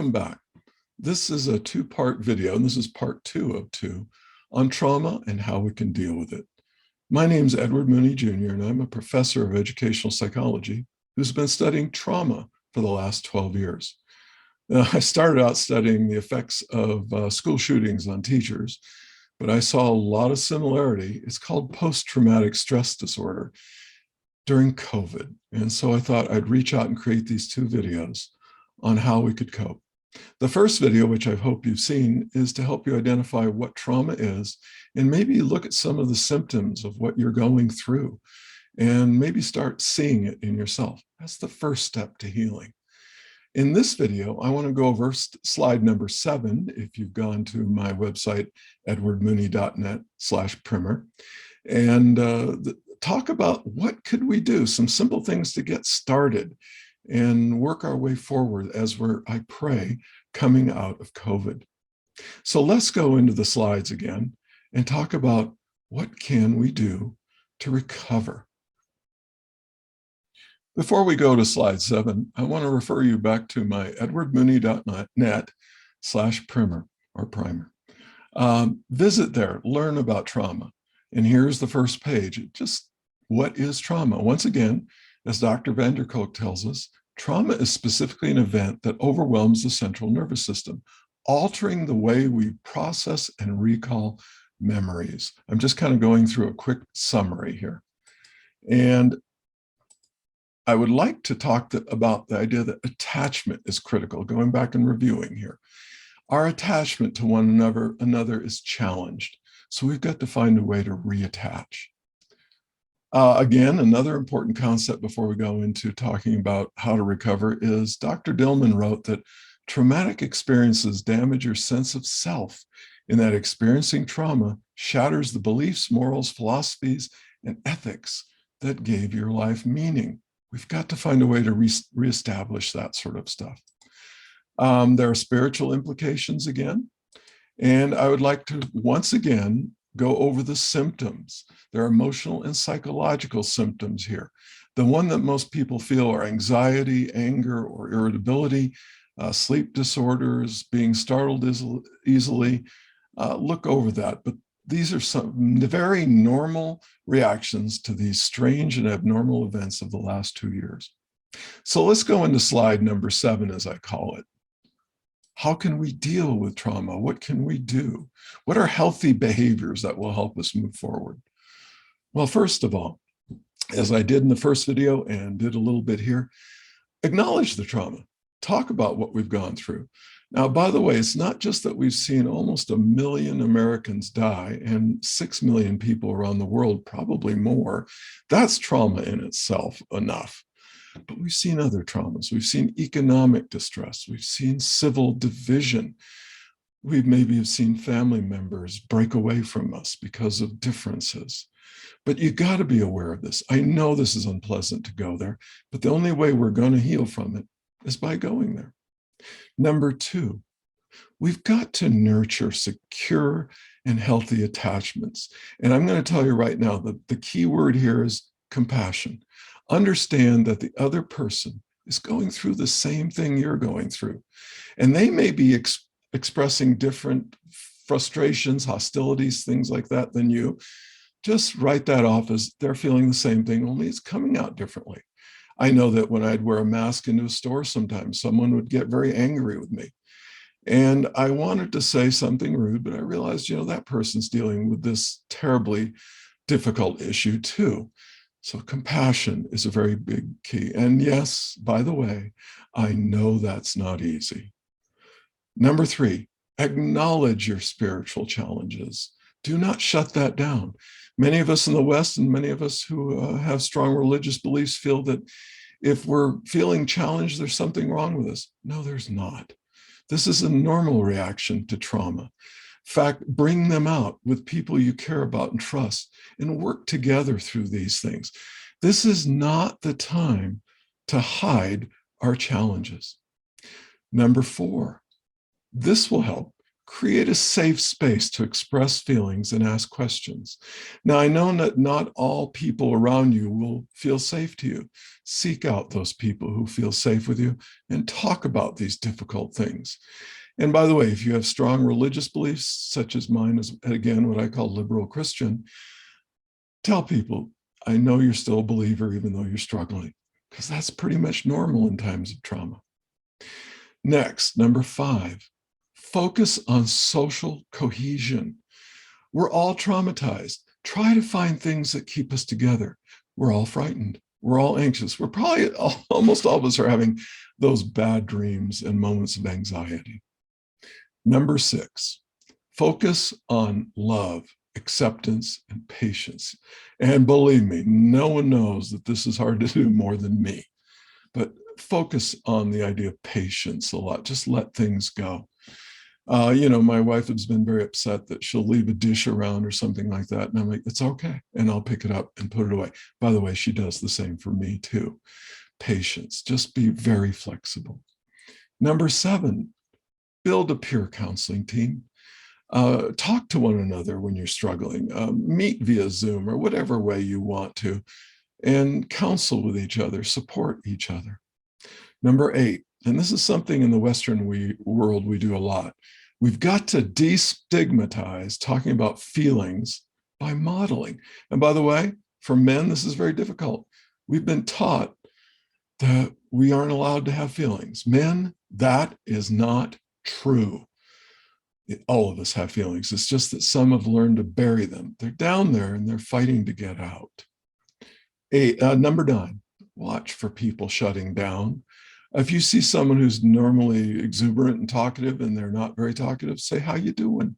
Welcome back. This is a two-part video, and this is part 2 of 2 on trauma and how we can deal with it. My name is EdwardMooney Jr., and I'm a professor of educational psychology who's been studying trauma for the last 12 years. I started out studying the effects of school shootings on teachers, but I saw a lot of similarity. It's called post-traumatic stress disorder during COVID. And so I thought I'd reach out and create these 2 videos on how we could cope. The first video, which I hope you've seen, is to help you identify what trauma is and maybe look at some of the symptoms of what you're going through and maybe start seeing it in yourself. That's the first step to healing. In this video, I want to go over slide number 7, if you've gone to my website, edwardmooney.net/primer, and talk about what could we do, some simple things to get started and work our way forward as we're, I pray, coming out of COVID. So let's go into the slides again and talk about what can we do to recover. Before we go to slide 7, I want to refer you back to my edwardmooney.net/primer or primer. Visit there, learn about trauma. And here's the first page. Just what is trauma? Once again, as Dr. van der Kolk tells us, trauma is specifically an event that overwhelms the central nervous system, altering the way we process and recall memories. I'm just kind of going through a quick summary here. And I would like to talk about the idea that attachment is critical, going back and reviewing here. Our attachment to one another is challenged, so we've got to find a way to reattach. Again, another important concept before we go into talking about how to recover is Dr. Dillman wrote that traumatic experiences damage your sense of self, in that experiencing trauma shatters the beliefs, morals, philosophies, and ethics that gave your life meaning. We've got to find a way to reestablish that sort of stuff. There are spiritual implications again, and I would like to once again go over the symptoms. There are emotional and psychological symptoms here. The one that most people feel are anxiety, anger, or irritability, sleep disorders, being startled easily. Look over that. But these are some very normal reactions to these strange and abnormal events of the last 2 years. So let's go into slide number 7, as I call it. How can we deal with trauma? What can we do? What are healthy behaviors that will help us move forward? Well, first of all, as I did in the first video and did a little bit here, acknowledge the trauma. Talk about what we've gone through. Now, by the way, it's not just that we've seen almost 1 million Americans die and 6 million people around the world, probably more. That's trauma in itself enough. But we've seen other traumas. We've seen economic distress. We've seen civil division. We maybe have seen family members break away from us because of differences. But you got to be aware of this. I know this is unpleasant to go there, but the only way we're going to heal from it is by going there. Number 2, we've got to nurture secure and healthy attachments. And I'm going to tell you right now that the key word here is compassion. Understand that the other person is going through the same thing you're going through. And they may be expressing different frustrations, hostilities, things like that than you. Just write that off as they're feeling the same thing, only it's coming out differently. I know that when I'd wear a mask into a store sometimes, someone would get very angry with me. And I wanted to say something rude, but I realized, that person's dealing with this terribly difficult issue too. So compassion is a very big key. And yes, by the way, I know that's not easy. Number 3, acknowledge your spiritual challenges. Do not shut that down. Many of us in the West and many of us who have strong religious beliefs feel that if we're feeling challenged, there's something wrong with us. No, there's not. This is a normal reaction to trauma. In fact, bring them out with people you care about and trust and work together through these things. This is not the time to hide our challenges. Number 4, this will help. Create a safe space to express feelings and ask questions. Now, I know that not all people around you will feel safe to you. Seek out those people who feel safe with you and talk about these difficult things. And by the way, if you have strong religious beliefs, such as mine is, again, what I call liberal Christian, tell people, I know you're still a believer even though you're struggling, because that's pretty much normal in times of trauma. Next, number 5, focus on social cohesion. We're all traumatized. Try to find things that keep us together. We're all frightened. We're all anxious. We're probably, almost all of us are having those bad dreams and moments of anxiety. Number 6, focus on love, acceptance, and patience. And believe me, no one knows that this is hard to do more than me. But focus on the idea of patience a lot. Just let things go. My wife has been very upset that she'll leave a dish around or something like that. And I'm like, it's okay. And I'll pick it up and put it away. By the way, she does the same for me too. Patience, just be very flexible. Number 7, build a peer counseling team. Talk to one another when you're struggling. Meet via Zoom or whatever way you want to, and counsel with each other, support each other. Number 8, and this is something in the Western world we do a lot. We've got to destigmatize talking about feelings by modeling. And by the way, for men, this is very difficult. We've been taught that we aren't allowed to have feelings. Men, that is not true. All of us have feelings. It's just that some have learned to bury them. They're down there and they're fighting to get out. Number 9, watch for people shutting down. If you see someone who's normally exuberant and talkative and they're not very talkative, say, how you doing?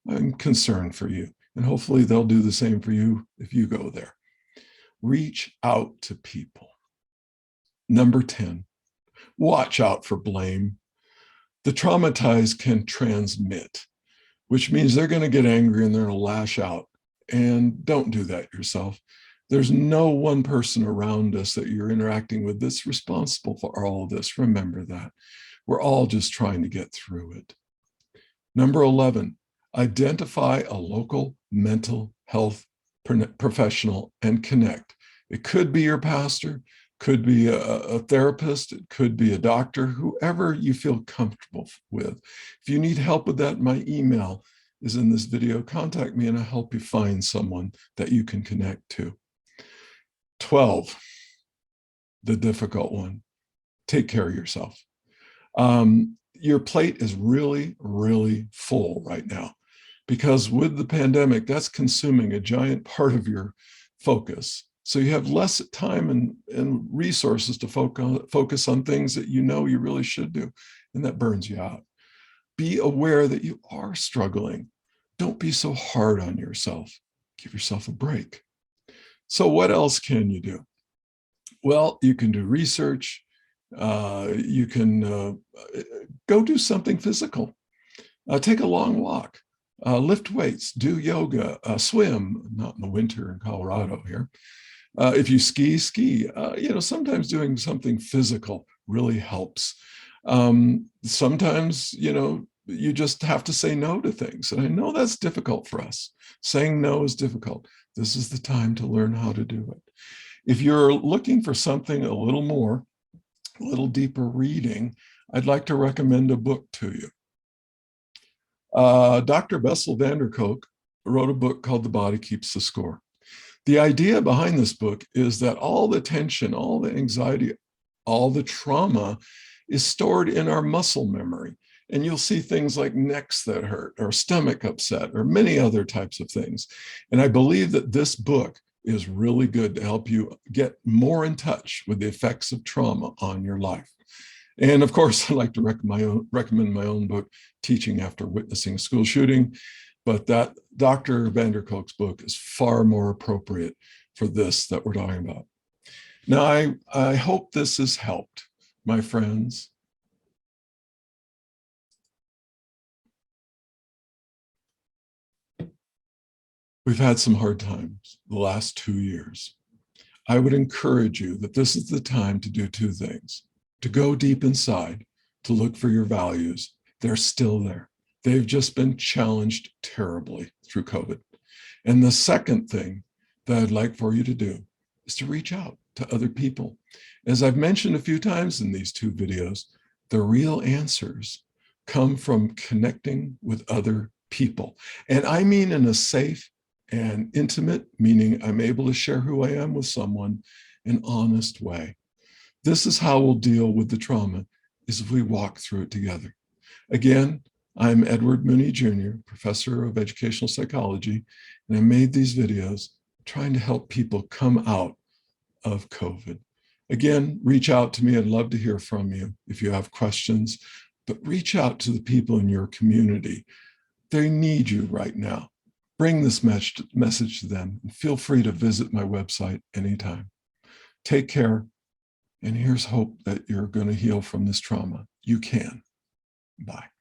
I'm concerned for you. And hopefully they'll do the same for you if you go there. Reach out to people. Number 10, watch out for blame. The traumatized can transmit, which means they're going to get angry and they're going to lash out. And don't do that yourself. There's no one person around us that you're interacting with that's responsible for all of this. Remember that. We're all just trying to get through it. Number 11, identify a local mental health professional and connect. It could be your pastor, could be a therapist, it could be a doctor, whoever you feel comfortable with. If you need help with that, my email is in this video. Contact me and I'll help you find someone that you can connect to. 12, the difficult one, take care of yourself. Your plate is really, really full right now because with the pandemic, that's consuming a giant part of your focus. So you have less time and resources to focus on things that you know you really should do, and that burns you out. Be aware that you are struggling. Don't be so hard on yourself. Give yourself a break. So what else can you do? Well, you can do research. You can go do something physical. Take a long walk. Lift weights. Do yoga. Swim. Not in the winter in Colorado here. If you ski. Sometimes doing something physical really helps. Sometimes, you just have to say no to things. And I know that's difficult for us. Saying no is difficult. This is the time to learn how to do it. If you're looking for something a little deeper reading, I'd like to recommend a book to you. Dr. Bessel van der Kolk wrote a book called The Body Keeps the Score. The idea behind this book is that all the tension, all the anxiety, all the trauma is stored in our muscle memory. And you'll see things like necks that hurt or stomach upset or many other types of things. And I believe that this book is really good to help you get more in touch with the effects of trauma on your life. And of course, I'd like to recommend my own book, Teaching After Witnessing a School Shooting. But that Dr. van der Kolk's book is far more appropriate for this that we're talking about. Now, I hope this has helped, my friends. We've had some hard times the last 2 years. I would encourage you that this is the time to do 2 things: to go deep inside, to look for your values. They're still there. They've just been challenged terribly through COVID. And the second thing that I'd like for you to do is to reach out to other people. As I've mentioned a few times in these two videos, the real answers come from connecting with other people. And I mean in a safe and intimate, meaning I'm able to share who I am with someone in an honest way. This is how we'll deal with the trauma, is if we walk through it together. Again, I'm Edward Mooney Jr., professor of educational psychology, and I made these videos trying to help people come out of COVID. Again, reach out to me. I'd love to hear from you if you have questions, but reach out to the people in your community. They need you right now. Bring this message to them, and feel free to visit my website anytime. Take care, and here's hope that you're going to heal from this trauma. You can. Bye.